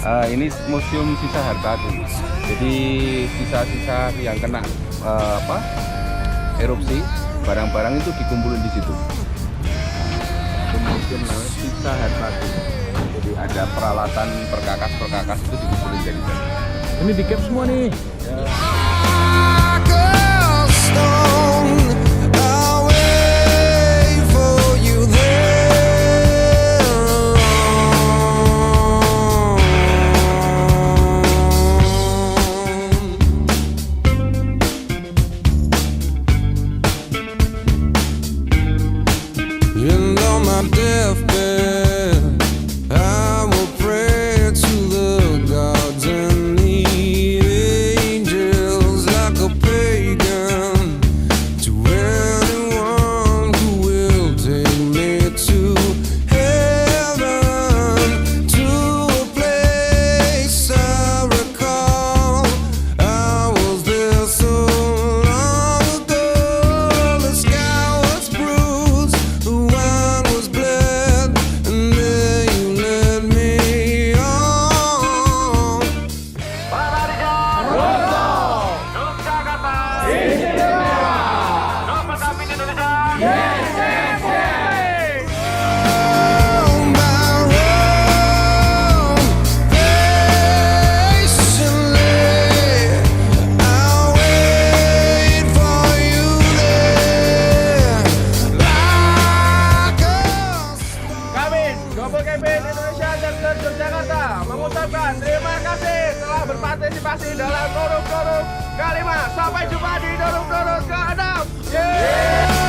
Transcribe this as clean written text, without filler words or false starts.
Ini museum sisa harta dulu. Jadi sisa-sisa yang kena erupsi, barang-barang itu dikumpulin di situ. Itu museum namanya sisa harta dulu. Jadi ada peralatan perkakas itu dikumpulin jadi satu. Ini di cap semua nih. And on my deathbed, I will pray to the gods and the angels like a pagan, to anyone who will take me to heaven, to a place I recall. I was there so long ago. The sky was bruised, the wine was bled, and there you led me on. Roam by roam, patiently, I'll wait for you there, like a Kami, Double Campaign Indonesia Chapter Yogyakarta mengucapkan terima kasih telah berpartisipasi dalam Dorong Dorong ke-5. Sampai jumpa di Dorong Dorong ke-6. Yeay!